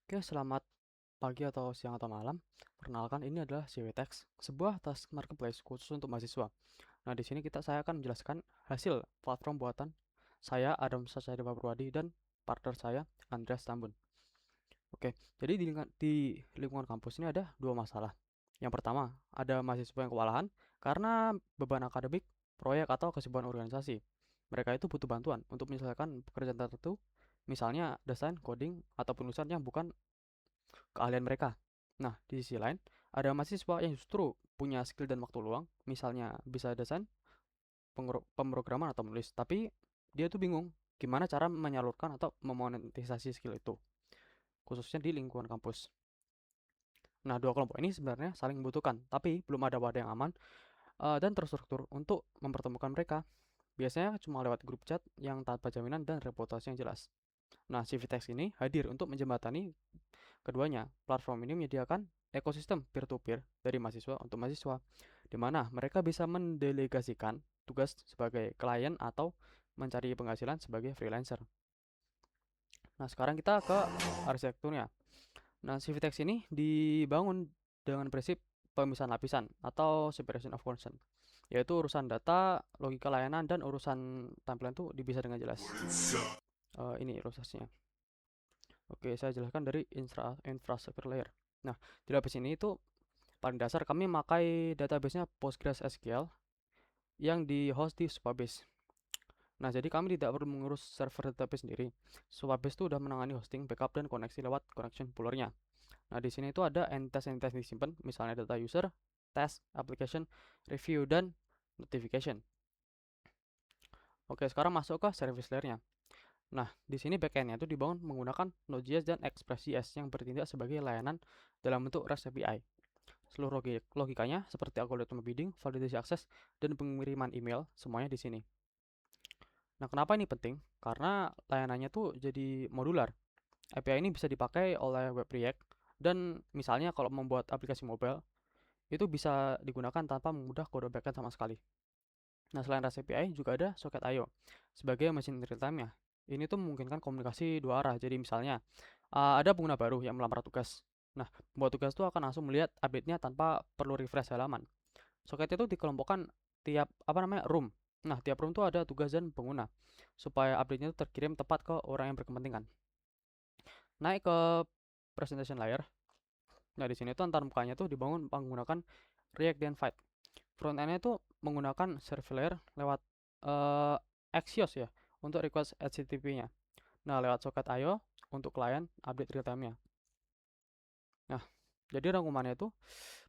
Oke, selamat pagi atau siang atau malam. Perkenalkan, ini adalah CWText, sebuah task marketplace khusus untuk mahasiswa. Nah, di sini saya akan menjelaskan hasil platform buatan saya, Adam Sasadi Purwadi, dan partner saya, Andreas Tambun. Oke, jadi di lingkungan kampus ini ada dua masalah. Yang pertama, ada mahasiswa yang kewalahan karena beban akademik, proyek, atau kesibukan organisasi. Mereka itu butuh bantuan untuk menyelesaikan pekerjaan tertentu, misalnya desain, coding, atau penulisan yang bukan keahlian mereka. Nah, di sisi lain, ada mahasiswa yang justru punya skill dan waktu luang, misalnya bisa desain, pemrograman atau menulis, tapi dia tuh bingung gimana cara menyalurkan atau memonetisasi skill itu, khususnya di lingkungan kampus. Nah, dua kelompok ini sebenarnya saling membutuhkan, tapi belum ada wadah yang aman dan terstruktur untuk mempertemukan mereka. Biasanya cuma lewat grup chat yang tanpa jaminan dan reputasi yang jelas. Nah, CVText ini hadir untuk menjembatani keduanya. Platform ini menyediakan ekosistem peer-to-peer dari mahasiswa untuk mahasiswa, di mana mereka bisa mendelegasikan tugas sebagai klien atau mencari penghasilan sebagai freelancer. Nah, sekarang kita ke arsitekturnya. Nah, CVText ini dibangun dengan prinsip pemisahan lapisan atau separation of concern, yaitu urusan data, logika layanan, dan urusan tampilan itu dipisah dengan jelas. Ini prosesnya. Oke, saya jelaskan dari infrastructure layer. Nah, di lapis ini itu paling dasar kami memakai database-nya PostgreSQL yang di host di Supabase. Nah, jadi kami tidak perlu mengurus server database sendiri. Supabase itu sudah menangani hosting, backup, dan koneksi lewat connection poolernya. Nah, di sini itu ada entitas-entitas yang disimpan, misalnya data user, test, application, review, dan notification. Oke, sekarang masuk ke service layer-nya. Nah, di sini backend-nya itu dibangun menggunakan Node.js dan Express.js yang bertindak sebagai layanan dalam bentuk REST API. Seluruh logikanya seperti algoritma bidding, validasi akses, dan pengiriman email semuanya di sini. Nah, kenapa ini penting? Karena layanannya tuh jadi modular. API ini bisa dipakai oleh web React dan misalnya kalau membuat aplikasi mobile itu bisa digunakan tanpa mengubah kode backend sama sekali. Nah, selain REST API juga ada socket IO sebagai mesin real time-nya. Ini tuh memungkinkan komunikasi dua arah. Jadi misalnya ada pengguna baru yang melamar tugas. Nah, pembuat tugas itu akan langsung melihat update-nya tanpa perlu refresh halaman. Soket itu dikelompokkan tiap room. Nah, tiap room itu ada tugas dan pengguna supaya update-nya itu terkirim tepat ke orang yang berkepentingan. Naik ke presentation layer. Nah, di sini tuh antar mukanya tuh dibangun menggunakan React dan Vite. Front end-nya itu menggunakan server layer lewat uh, Axios ya untuk request HTTP-nya. Nah, lewat soket IO untuk klien update real time-nya. Nah, jadi rangkumannya itu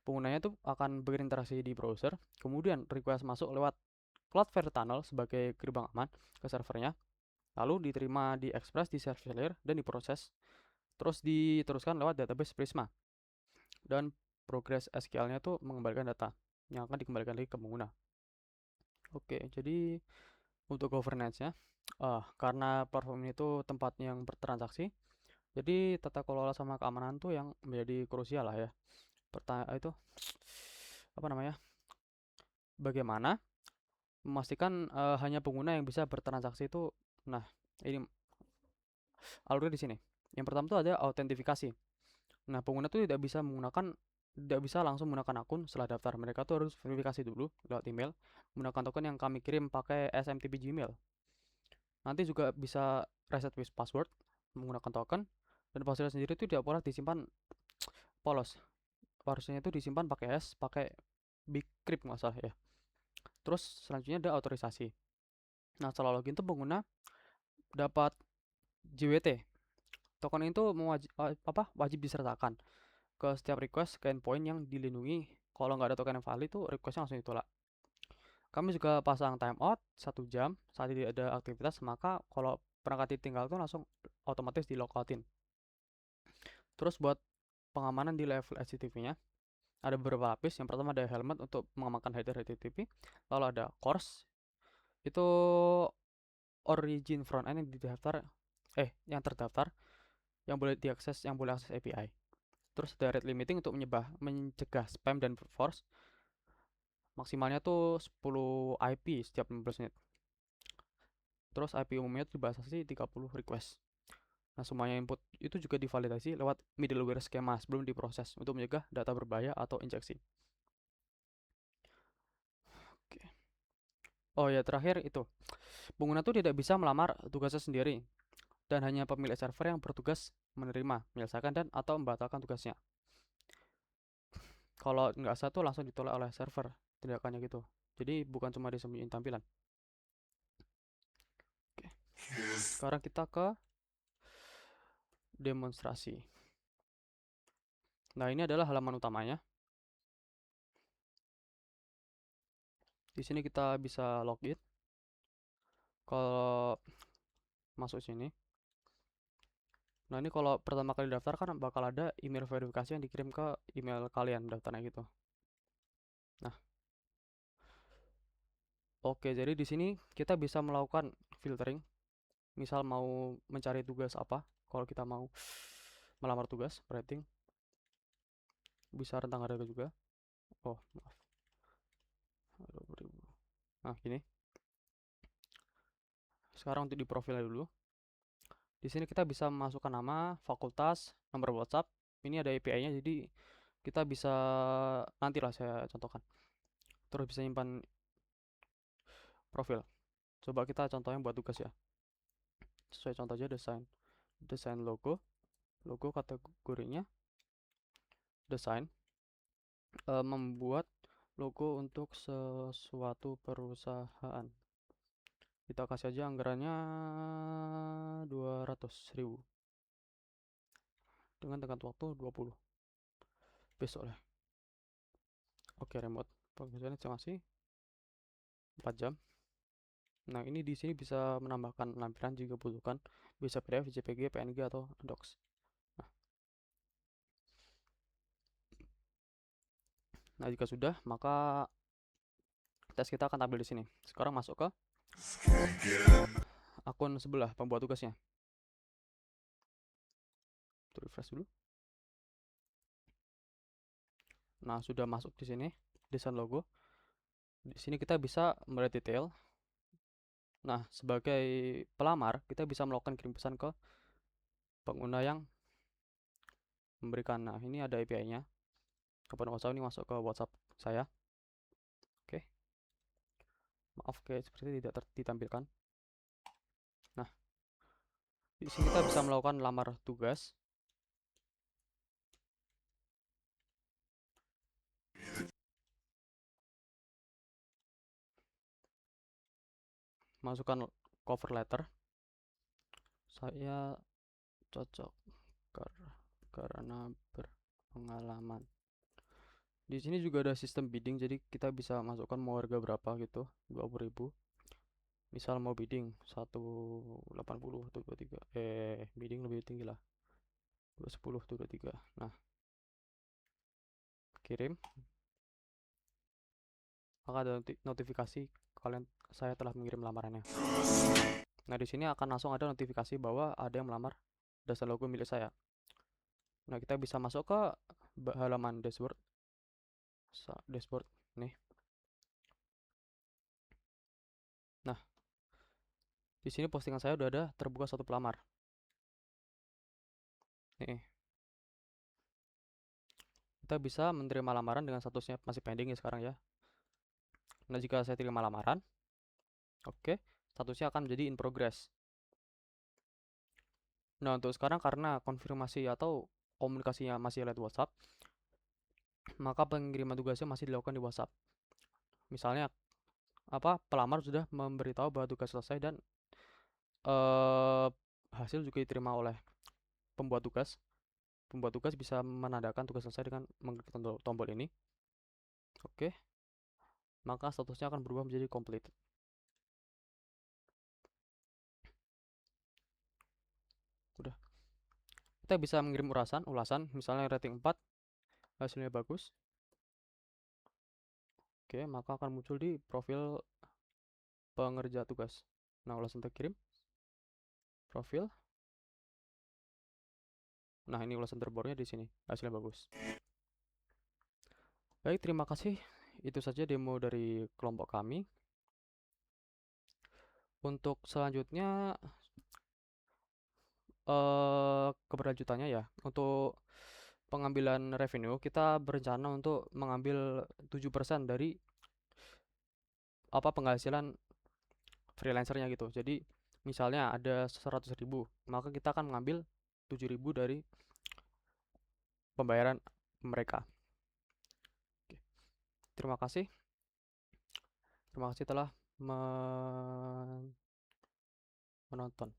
penggunanya itu akan berinteraksi di browser, kemudian request masuk lewat Cloudflare Tunnel sebagai gerbang aman ke servernya, lalu diterima di Express di service layer dan diproses, terus diteruskan lewat database Prisma. Dan progress SQL-nya tuh mengembalikan data yang akan dikembalikan lagi ke pengguna. Oke, jadi untuk governance-nya, karena platform ini tuh tempat yang bertransaksi, jadi tata kelola sama keamanan tuh yang menjadi krusial lah ya. Pertanyaan itu apa namanya? Bagaimana memastikan hanya pengguna yang bisa bertransaksi itu. Nah, ini alurnya di sini. Yang pertama itu ada autentifikasi. Nah, pengguna tuh tidak bisa langsung menggunakan akun setelah daftar. Mereka tuh harus verifikasi dulu lewat email menggunakan token yang kami kirim pakai SMTP Gmail. Nanti juga bisa reset with password menggunakan token, dan password sendiri itu tidak boleh disimpan polos. Harusnya itu disimpan pakai hash, pakai Bcrypt nggak salah ya. Terus selanjutnya ada otorisasi. Nah, setelah login tuh pengguna dapat JWT. Token itu wajib disertakan ke setiap request ke endpoint yang dilindungi. Kalau nggak ada token yang valid tuh requestnya langsung ditolak. Kami juga pasang timeout 1 jam saat tidak ada aktivitas, maka kalau perangkat ditinggal tuh langsung otomatis di lockout-in. Terus buat pengamanan di level HTTP-nya ada beberapa lapis. Yang pertama ada helmet untuk mengamankan header HTTP, lalu ada course itu origin frontend yang terdaftar, yang boleh diakses, yang boleh akses API. Terus ada rate limiting untuk mencegah spam dan force. Maksimalnya tuh 10 IP setiap 15 menit. Terus IP umumnya itu dibatasi 30 request. Nah, semuanya input itu juga divalidasi lewat middleware skema sebelum diproses untuk mencegah data berbahaya atau injeksi. Oke. Oh ya, terakhir itu. Pengguna itu tidak bisa melamar tugasnya sendiri dan hanya pemilik server yang bertugas menerima, menyelesaikan dan atau membatalkan tugasnya. Kalau nggak sah tuh langsung ditolak oleh server tindakannya gitu. Jadi bukan cuma disembunyiin tampilan. Oke. Sekarang kita ke demonstrasi. Nah, ini adalah halaman utamanya. Di sini kita bisa login. Kalau masuk sini. Nah, ini kalau pertama kali daftar kan bakal ada email verifikasi yang dikirim ke email kalian daftarnya gitu. Nah, oke, jadi di sini kita bisa melakukan filtering. Misal mau mencari tugas apa, kalau kita mau melamar tugas, rating, bisa rentang harga juga. Oh, maaf. 20.000. Nah, gini. Sekarang untuk di profilnya dulu. Di sini kita bisa memasukkan nama, fakultas, nomor WhatsApp. Ini ada API-nya, jadi kita bisa nantilah saya contohkan. Terus bisa nyimpan profil. Coba kita contohnya buat tugas ya. Sesuai contoh aja desain logo, logo kategorinya desain, membuat logo untuk sesuatu perusahaan. Kita kasih aja anggarannya 200.000 dengan tenggat waktu 20 besok lah. Oke, remote pengerjaan estimasi 4 jam. Nah, ini di sini bisa menambahkan lampiran jika butuhkan, bisa PDF, JPG, PNG atau Docs. Nah, jika sudah, maka tes kita akan tampil di sini. Sekarang masuk ke akun sebelah pembuat tugasnya. Refresh dulu. Nah, sudah masuk di sini desain logo. Di sini kita bisa melihat detail. Nah, sebagai pelamar, kita bisa melakukan kirim pesan ke pengguna yang memberikan. Nah, ini ada API-nya. Open WhatsApp ini masuk ke WhatsApp saya. Oke. Maaf, kayak seperti tidak ditampilkan. Nah, di sini kita bisa melakukan lamar tugas. Masukkan cover letter. Saya cocok karena berpengalaman. Di sini juga ada sistem bidding, jadi kita bisa masukkan mau harga berapa gitu, 20.000. Misal mau bidding 180 atau 23. Bidding lebih tinggi lah. 210 atau 23. Nah, kirim. Maka ada notifikasi saya telah mengirim lamarannya. Nah, di sini akan langsung ada notifikasi bahwa ada yang melamar dasar logo milik saya. Nah, kita bisa masuk ke halaman dashboard. Dashboard nih. Nah, di sini postingan saya udah ada terbuka satu pelamar. Nih. Kita bisa menerima lamaran dengan statusnya masih pending ya sekarang ya. Nah, jika saya terima lamaran, oke, statusnya akan menjadi in progress. Nah, untuk sekarang karena konfirmasi atau komunikasinya masih lewat WhatsApp, maka pengiriman tugasnya masih dilakukan di WhatsApp. Misalnya pelamar sudah memberitahu bahwa tugas selesai dan hasil juga diterima oleh pembuat tugas. Pembuat tugas bisa menandakan tugas selesai dengan mengklik tombol ini. Oke. Maka statusnya akan berubah menjadi completed. Udah. Kita bisa mengirim ulasan, misalnya rating 4, hasilnya bagus. Oke, maka akan muncul di profil pengerja tugas. Nah, ulasan terkirim. Profil. Nah, ini ulasan terbarunya di sini. Hasilnya bagus. Baik, terima kasih. Itu saja demo dari kelompok kami. Untuk selanjutnya keberlanjutannya ya, untuk pengambilan revenue kita berencana untuk mengambil 7% dari penghasilan freelancernya gitu. Jadi misalnya ada 100.000, maka kita akan mengambil 7.000 dari pembayaran mereka. Oke. Terima kasih. Terima kasih telah menonton.